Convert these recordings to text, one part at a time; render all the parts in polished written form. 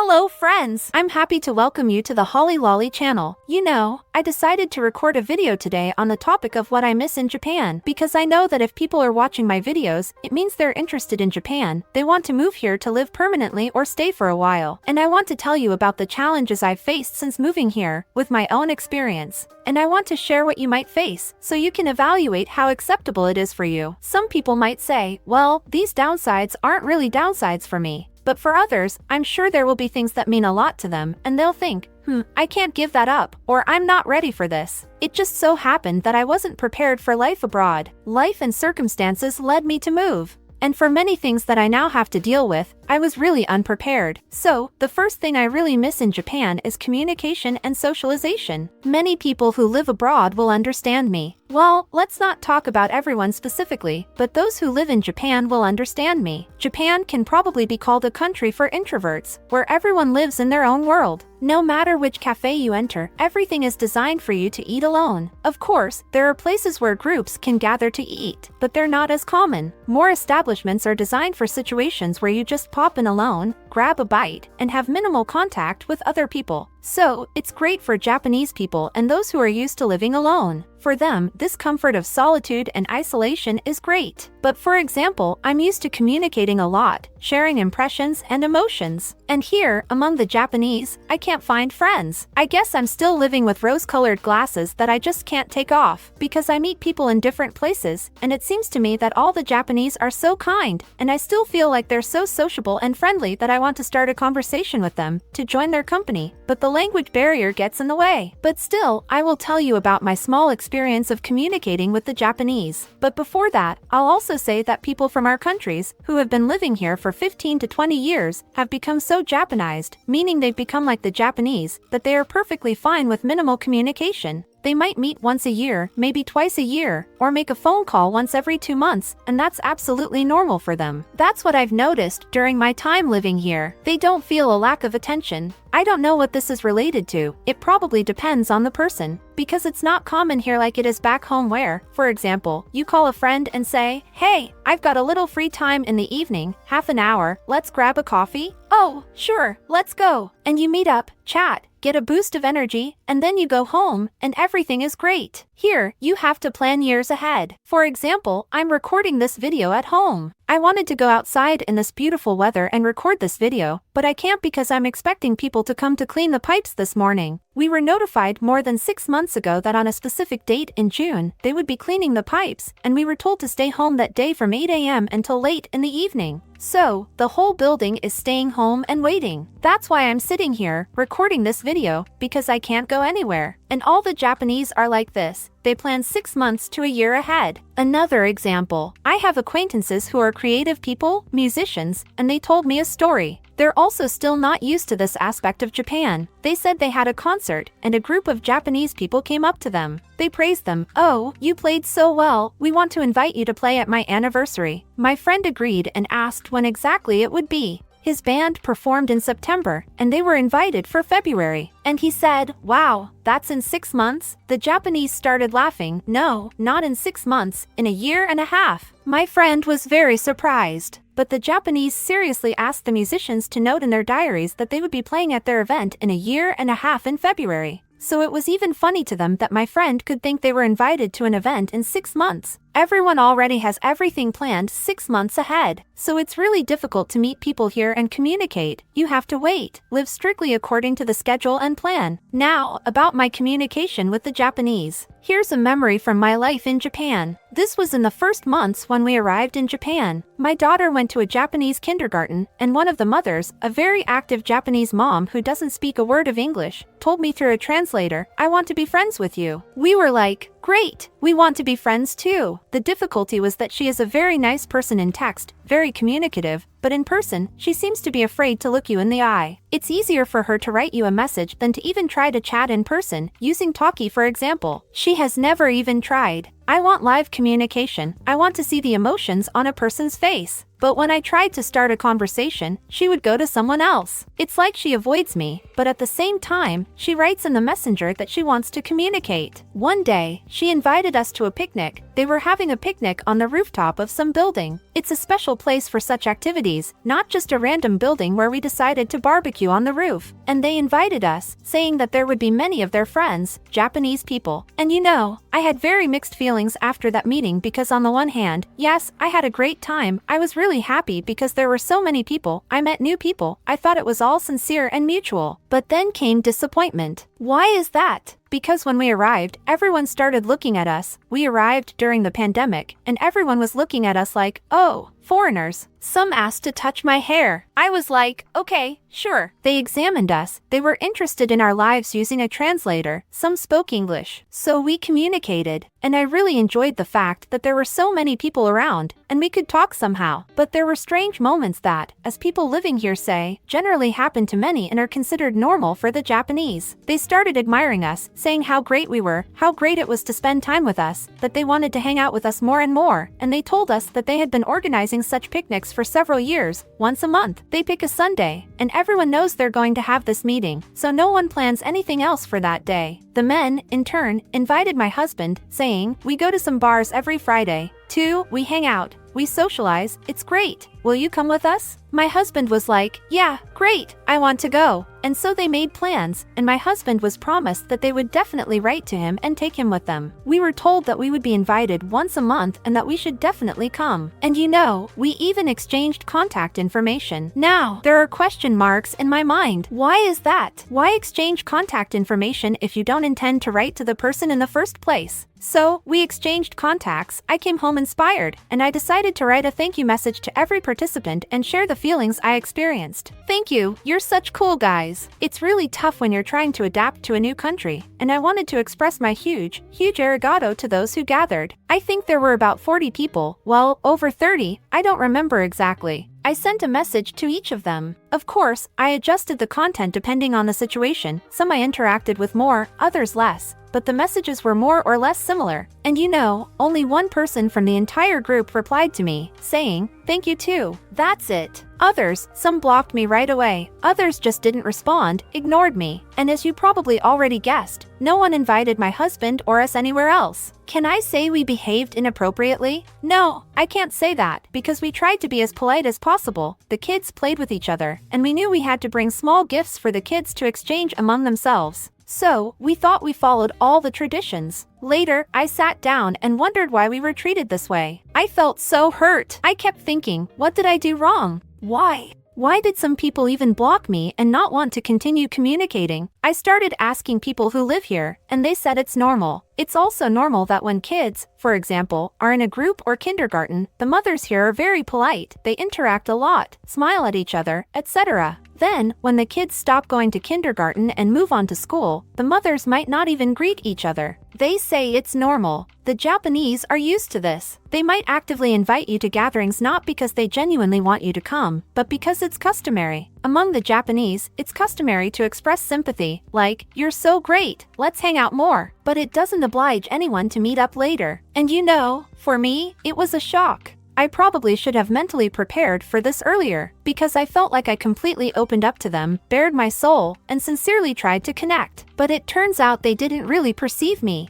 Hello friends! I'm happy to welcome you to the Holly Lolly channel. You know, I decided to record a video today on the topic of what I miss in Japan, because I know that if people are watching my videos, it means they're interested in Japan, they want to move here to live permanently or stay for a while. And I want to tell you about the challenges I've faced since moving here, with my own experience. And I want to share what you might face, so you can evaluate how acceptable it is for you. Some people might say, well, these downsides aren't really downsides for me. But for others, I'm sure there will be things that mean a lot to them, and they'll think, I can't give that up, or I'm not ready for this. It just so happened that I wasn't prepared for life abroad. Life and circumstances led me to move. And for many things that I now have to deal with, I was really unprepared. So, the first thing I really miss in Japan is communication and socialization. Many people who live abroad will understand me. Well, let's not talk about everyone specifically, but those who live in Japan will understand me. Japan can probably be called a country for introverts, where everyone lives in their own world. No matter which cafe you enter, everything is designed for you to eat alone. Of course, there are places where groups can gather to eat, but they're not as common. More establishments are designed for situations where you just pop in alone, grab a bite, and have minimal contact with other people. So, it's great for Japanese people and those who are used to living alone. For them, this comfort of solitude and isolation is great. But for example, I'm used to communicating a lot, sharing impressions and emotions. And here, among the Japanese, I can't find friends. I guess I'm still living with rose-colored glasses that I just can't take off, because I meet people in different places, and it seems to me that all the Japanese are so kind, and I still feel like they're so sociable and friendly that I want to start a conversation with them, to join their company. But the language barrier gets in the way. But still, I will tell you about my small experience of communicating with the Japanese. But before that, I'll also say that people from our countries, who have been living here for 15 to 20 years, have become so Japanized, meaning they've become like the Japanese, that they are perfectly fine with minimal communication. They might meet once a year, maybe twice a year, or make a phone call once every 2 months, and that's absolutely normal for them. That's what I've noticed during my time living here. They don't feel a lack of attention. I don't know what this is related to. It probably depends on the person, because it's not common here like it is back home where, for example, you call a friend and say, hey, I've got a little free time in the evening, half an hour, let's grab a coffee? Oh, sure, let's go. And you meet up, chat, get a boost of energy, and then you go home, and everything is great. Here, you have to plan years ahead. For example, I'm recording this video at home. I wanted to go outside in this beautiful weather and record this video, but I can't because I'm expecting people to come to clean the pipes this morning. We were notified more than 6 months ago that on a specific date in June, they would be cleaning the pipes, and we were told to stay home that day from 8 a.m. until late in the evening. So, the whole building is staying home and waiting. That's why I'm sitting here, recording this video, because I can't go anywhere. And all the Japanese are like this. They plan 6 months to a year ahead. Another example, I have acquaintances who are creative people, musicians, and they told me a story. They're also still not used to this aspect of Japan. They said they had a concert, and a group of Japanese people came up to them. They praised them. Oh, you played so well, we want to invite you to play at my anniversary. My friend agreed and asked when exactly it would be. His band performed in September, and they were invited for February. And he said, wow, that's in 6 months? The Japanese started laughing. No, not in 6 months, in a year and a half. My friend was very surprised. But the Japanese seriously asked the musicians to note in their diaries that they would be playing at their event in a year and a half in February. So it was even funny to them that my friend could think they were invited to an event in 6 months. Everyone already has everything planned 6 months ahead. So it's really difficult to meet people here and communicate. You have to wait, live strictly according to the schedule and plan. Now, about my communication with the Japanese. Here's a memory from my life in Japan. This was in the first months when we arrived in Japan. My daughter went to a Japanese kindergarten, and one of the mothers, a very active Japanese mom who doesn't speak a word of English, told me through a translator, I want to be friends with you. We were like, great, we want to be friends too. The difficulty was that she is a very nice person in text, very communicative, but in person, she seems to be afraid to look you in the eye. It's easier for her to write you a message than to even try to chat in person, using talkie for example. She has never even tried. I want live communication. I want to see the emotions on a person's face. But when I tried to start a conversation, she would go to someone else. It's like she avoids me, but at the same time, she writes in the messenger that she wants to communicate. One day, she invited us to a picnic, They were having a picnic on the rooftop of some building. It's a special place for such activities, not just a random building where we decided to barbecue on the roof. And they invited us, saying that there would be many of their friends, Japanese people. And you know, I had very mixed feelings after that meeting because on the one hand, yes, I had a great time. I was really happy because there were so many people. I met new people. I thought it was all sincere and mutual. But then came disappointment. Why is that? Because when we arrived, everyone started looking at us. We arrived during the pandemic, and everyone was looking at us like, oh, foreigners. Some asked to touch my hair. I was like, okay, sure. They examined us. They were interested in our lives using a translator. Some spoke English. So we communicated. And I really enjoyed the fact that there were so many people around, and we could talk somehow. But there were strange moments that, as people living here say, generally happen to many and are considered normal for the Japanese. They started admiring us, saying how great we were, how great it was to spend time with us, that they wanted to hang out with us more and more, and they told us that they had been organizing such picnics for several years. Once a month, they pick a Sunday, and everyone knows they're going to have this meeting, so no one plans anything else for that day. The men, in turn, invited my husband, saying, we go to some bars every Friday. 2, we hang out. We socialize. It's great. Will you come with us? My husband was like, yeah, great. I want to go. And so they made plans, and my husband was promised that they would definitely write to him and take him with them. We were told that we would be invited once a month and that we should definitely come. And you know, we even exchanged contact information. Now, there are question marks in my mind. Why is that? Why exchange contact information if you don't intend to write to the person in the first place? So, we exchanged contacts. I came home inspired, and I decided to write a thank you message to every participant and share the feelings I experienced. Thank you, you're such cool guys. It's really tough when you're trying to adapt to a new country, and I wanted to express my huge arigato to those who gathered. I think there were about 40 people, well, over 30, I don't remember exactly. I sent a message to each of them. Of course, I adjusted the content depending on the situation. Some I interacted with more, others less. But the messages were more or less similar. And you know, only one person from the entire group replied to me, saying, thank you too. That's it. Others, some blocked me right away. Others just didn't respond, ignored me. And as you probably already guessed, no one invited my husband or us anywhere else. Can I say we behaved inappropriately? No, I can't say that, because we tried to be as polite as possible. The kids played with each other, and we knew we had to bring small gifts for the kids to exchange among themselves. So, we thought we followed all the traditions. Later, I sat down and wondered why we were treated this way. I felt so hurt. I kept thinking, what did I do wrong? Why? Why did some people even block me and not want to continue communicating? I started asking people who live here, and they said it's normal. It's also normal that when kids, for example, are in a group or kindergarten, the mothers here are very polite. They interact a lot, smile at each other, etc. Then, when the kids stop going to kindergarten and move on to school, the mothers might not even greet each other. They say it's normal. The Japanese are used to this. They might actively invite you to gatherings not because they genuinely want you to come, but because it's customary. Among the Japanese, it's customary to express sympathy, like, you're so great, let's hang out more. But it doesn't oblige anyone to meet up later. And you know, for me, it was a shock. I probably should have mentally prepared for this earlier, because I felt like I completely opened up to them, bared my soul, and sincerely tried to connect. But it turns out they didn't really perceive me.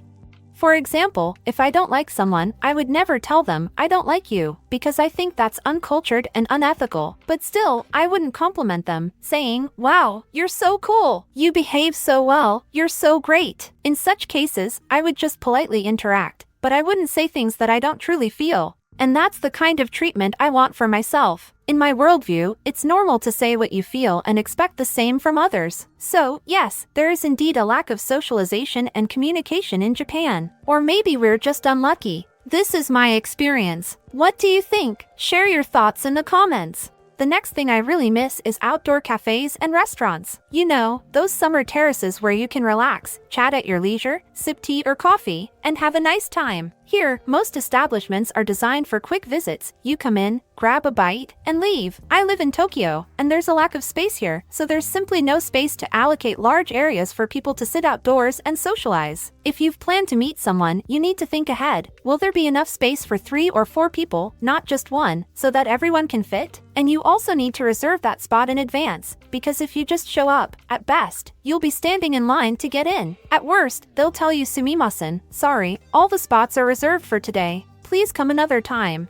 For example, if I don't like someone, I would never tell them, I don't like you, because I think that's uncultured and unethical. But still, I wouldn't compliment them, saying, wow, you're so cool, you behave so well, you're so great. In such cases, I would just politely interact, but I wouldn't say things that I don't truly feel. And that's the kind of treatment I want for myself. In my worldview, it's normal to say what you feel and expect the same from others. So, yes, there is indeed a lack of socialization and communication in Japan. Or maybe we're just unlucky. This is my experience. What do you think? Share your thoughts in the comments. The next thing I really miss is outdoor cafes and restaurants. You know, those summer terraces where you can relax, chat at your leisure, sip tea or coffee, and have a nice time. Here, most establishments are designed for quick visits. You come in, grab a bite, and leave. I live in Tokyo, and there's a lack of space here, so there's simply no space to allocate large areas for people to sit outdoors and socialize. If you've planned to meet someone, you need to think ahead. Will there be enough space for 3 or 4 people, not just one, so that everyone can fit? And you also need to reserve that spot in advance, because if you just show up, at best, you'll be standing in line to get in. At worst, they'll tell you sumimasen, sorry. sorry, all the spots are reserved for today. Please come another time.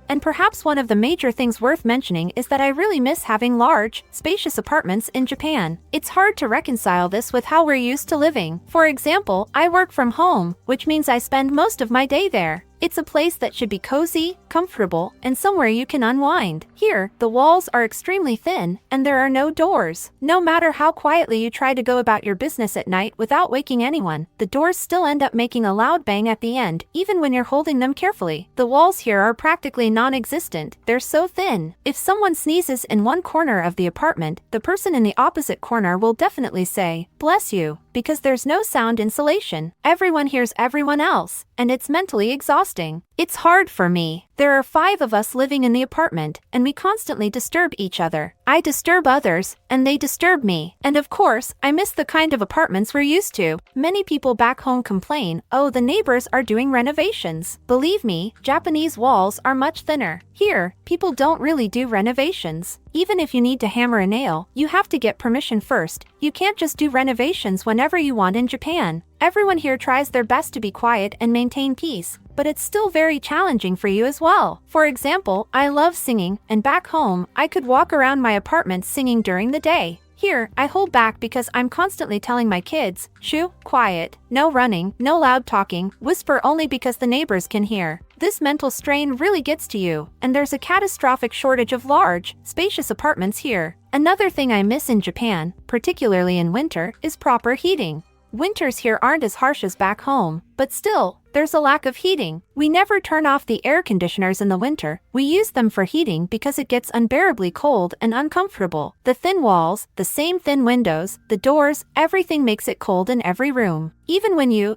And perhaps one of the major things worth mentioning is that I really miss having large, spacious apartments in Japan. It's hard to reconcile this with how we're used to living. For example, I work from home, which means I spend most of my day there. It's a place that should be cozy, comfortable, and somewhere you can unwind. Here, the walls are extremely thin, and there are no doors. No matter how quietly you try to go about your business at night without waking anyone, the doors still end up making a loud bang at the end, even when you're holding them carefully. The walls here are practically non-existent. They're so thin. If someone sneezes in one corner of the apartment, the person in the opposite corner will definitely say, "Bless you," because there's no sound insulation. Everyone hears everyone else, and it's mentally exhausting. It's hard for me. There are 5 of us living in the apartment, and we constantly disturb each other. I disturb others, and they disturb me. And of course, I miss the kind of apartments we're used to. Many people back home complain, "Oh, the neighbors are doing renovations." Believe me, Japanese walls are much thinner. Here, people don't really do renovations. Even if you need to hammer a nail, you have to get permission first. You can't just do renovations whenever you want in Japan. Everyone here tries their best to be quiet and maintain peace, but it's still very challenging for you as well. For example, I love singing, and back home, I could walk around my apartment singing during the day. Here, I hold back because I'm constantly telling my kids, "Shoo, quiet, no running, no loud talking, whisper only because the neighbors can hear." This mental strain really gets to you, and there's a catastrophic shortage of large, spacious apartments here. Another thing I miss in Japan, particularly in winter, is proper heating. Winters here aren't as harsh as back home, but still, there's a lack of heating. We never turn off the air conditioners in the winter. We use them for heating because it gets unbearably cold and uncomfortable. The thin walls, the same thin windows, the doors, everything makes it cold in every room. Even when you,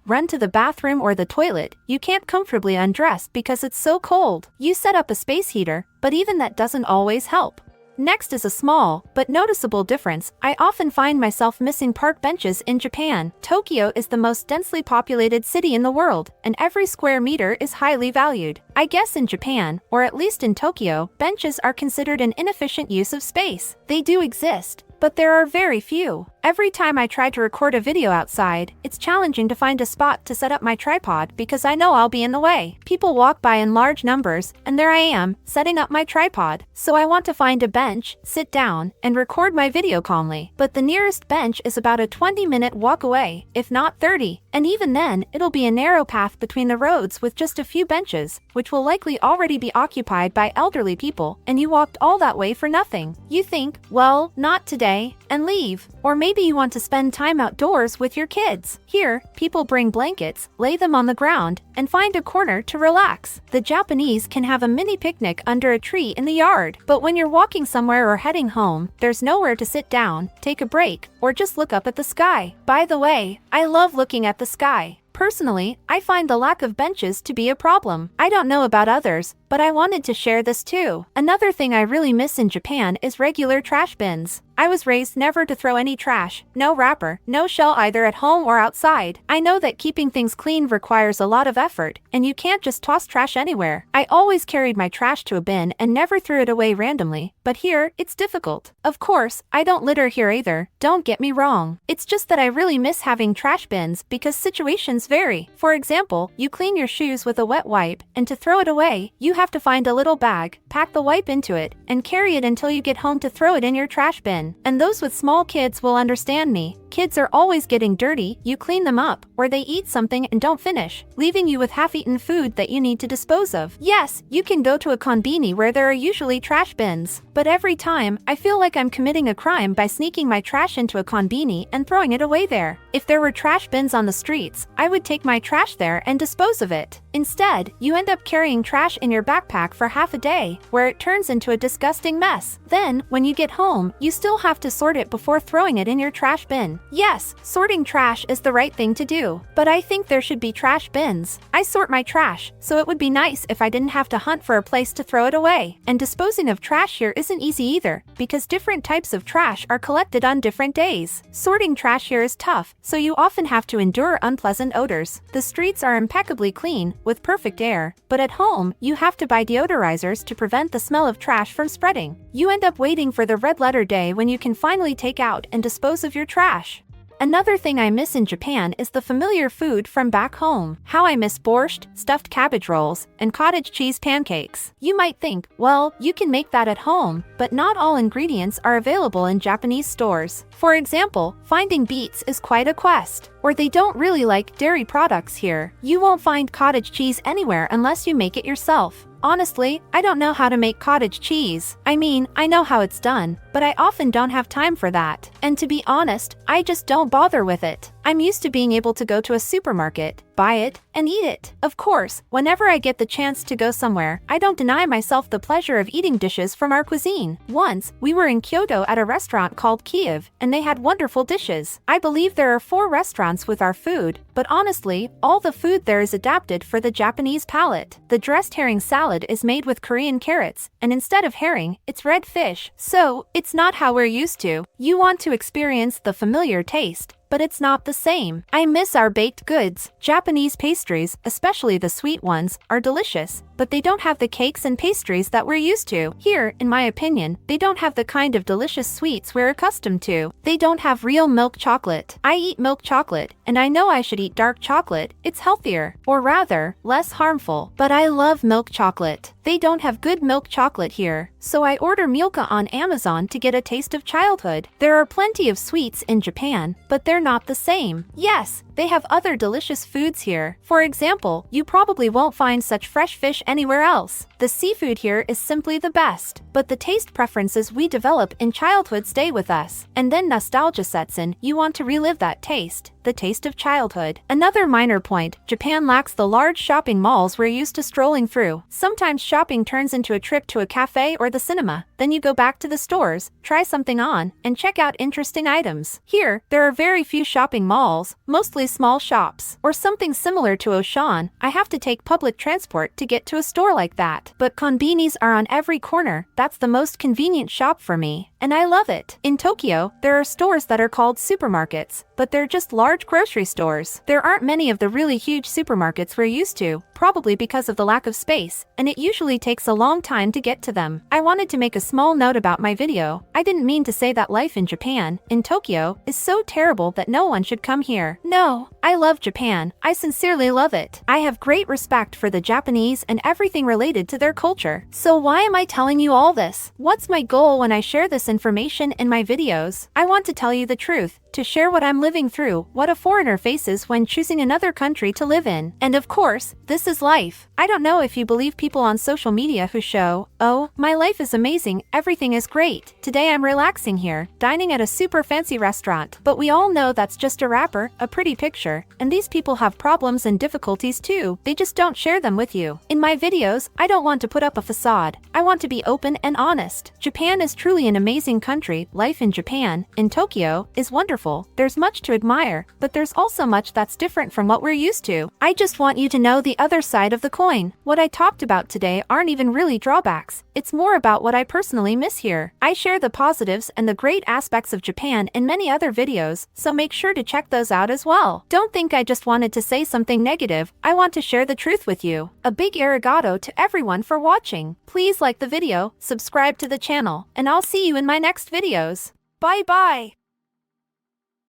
run to the bathroom or the toilet, you can't comfortably undress because it's so cold. You set up a space heater, but even that doesn't always help. Next is a small, but noticeable difference. I often find myself missing park benches in Japan. Tokyo is the most densely populated city in the world, and every square meter is highly valued. I guess in Japan, or at least in Tokyo, benches are considered an inefficient use of space. They do exist, but there are very few. Every time I try to record a video outside, it's challenging to find a spot to set up my tripod because I know I'll be in the way. People walk by in large numbers, and there I am, setting up my tripod. So I want to find a bench, sit down, and record my video calmly. But the nearest bench is about a 20-minute walk away, if not 30. And even then, it'll be a narrow path between the roads with just a few benches, which will likely already be occupied by elderly people, and you walked all that way for nothing. You think, well, not today, and leave. Or maybe you want to spend time outdoors with your kids. Here, people bring blankets, lay them on the ground, and find a corner to relax. The Japanese can have a mini picnic under a tree in the yard. But when you're walking somewhere or heading home, there's nowhere to sit down, take a break, or just look up at the sky. By the way, I love looking at the sky. Personally, I find the lack of benches to be a problem. I don't know about others, but I wanted to share this too. Another thing I really miss in Japan is regular trash bins. I was raised never to throw any trash, no wrapper, no shell either at home or outside. I know that keeping things clean requires a lot of effort, and you can't just toss trash anywhere. I always carried my trash to a bin and never threw it away randomly, but here, it's difficult. Of course, I don't litter here either, don't get me wrong. It's just that I really miss having trash bins because situations vary. For example, you clean your shoes with a wet wipe, and to throw it away, you have to find a little bag, pack the wipe into it, and carry it until you get home to throw it in your trash bin. And those with small kids will understand me. Kids are always getting dirty, you clean them up, or they eat something and don't finish, leaving you with half-eaten food that you need to dispose of. Yes, you can go to a konbini where there are usually trash bins, but every time, I feel like I'm committing a crime by sneaking my trash into a konbini and throwing it away there. If there were trash bins on the streets, I would take my trash there and dispose of it. Instead, you end up carrying trash in your backpack for half a day, where it turns into a disgusting mess. Then, when you get home, you still have to sort it before throwing it in your trash bin. Yes, sorting trash is the right thing to do, but I think there should be trash bins. I sort my trash, so it would be nice if I didn't have to hunt for a place to throw it away. And disposing of trash here isn't easy either, because different types of trash are collected on different days. Sorting trash here is tough, so you often have to endure unpleasant odors. The streets are impeccably clean, with perfect air, but at home, you have to buy deodorizers to prevent the smell of trash from spreading. You end up waiting for the red letter day when you can finally take out and dispose of your trash. Another thing I miss in Japan is the familiar food from back home. How I miss borscht, stuffed cabbage rolls, and cottage cheese pancakes. You might think, well, you can make that at home, but not all ingredients are available in Japanese stores. For example, finding beets is quite a quest. Or they don't really like dairy products here. You won't find cottage cheese anywhere unless you make it yourself. Honestly, I don't know how to make cottage cheese. I mean, I know how it's done, but I often don't have time for that. And to be honest, I just don't bother with it. I'm used to being able to go to a supermarket, buy it, and eat it. Of course, whenever I get the chance to go somewhere, I don't deny myself the pleasure of eating dishes from our cuisine. Once, we were in Kyoto at a restaurant called Kiev, and they had wonderful dishes. I believe there are 4 restaurants with our food, but honestly, all the food there is adapted for the Japanese palate. The dressed herring salad is made with Korean carrots, and instead of herring, it's red fish. So, it's not how we're used to. You want to experience the familiar taste, but it's not the same. I miss our baked goods. Japanese pastries, especially the sweet ones, are delicious, but they don't have the cakes and pastries that we're used to. Here, in my opinion, they don't have the kind of delicious sweets we're accustomed to. They don't have real milk chocolate. I eat milk chocolate, and I know I should eat dark chocolate. It's healthier, or rather, less harmful. But I love milk chocolate. They don't have good milk chocolate here, so I order Milka on Amazon to get a taste of childhood. There are plenty of sweets in Japan, but they're not the same. Yes, they have other delicious foods here. For example, you probably won't find such fresh fish anywhere else. The seafood here is simply the best, but the taste preferences we develop in childhood stay with us. And then nostalgia sets in. You want to relive that taste, the taste of childhood. Another minor point, Japan lacks the large shopping malls we're used to strolling through. Sometimes shopping turns into a trip to a cafe or the cinema. Then you go back to the stores, try something on, and check out interesting items. Here, there are very few shopping malls, mostly small shops. Or something similar to Auchan, I have to take public transport to get to a store like that. But konbinis are on every corner. That's the most convenient shop for me, and I love it. In Tokyo, there are stores that are called supermarkets, but they're just large grocery stores. There aren't many of the really huge supermarkets we're used to, probably because of the lack of space, and it usually takes a long time to get to them. I wanted to make a small note about my video. I didn't mean to say that life in Japan, in Tokyo, is so terrible that no one should come here. No, I love Japan. I sincerely love it. I have great respect for the Japanese and everything related to their culture. So why am I telling you all this? What's my goal when I share this information in my videos? I want to tell you the truth, to share what I'm living through, what a foreigner faces when choosing another country to live in. And of course, this is life. I don't know if you believe people on social media who show, oh, my life is amazing, everything is great. Today I'm relaxing here, dining at a super fancy restaurant. But we all know that's just a wrapper, a pretty picture. And these people have problems and difficulties too. They just don't share them with you. In my videos, I don't want to put up a facade. I want to be open and honest. Japan is truly an amazing country. Life in Japan, in Tokyo, is wonderful. There's much to admire, but there's also much that's different from what we're used to. I just want you to know the other side of the coin. What I talked about today aren't even really drawbacks. It's more about what I personally miss here. I share the positives and the great aspects of Japan in many other videos, so make sure to check those out as well. Don't think I just wanted to say something negative. I want to share the truth with you. A big arigato to everyone for watching. Please like the video, subscribe to the channel, and I'll see you in my next videos. Bye bye!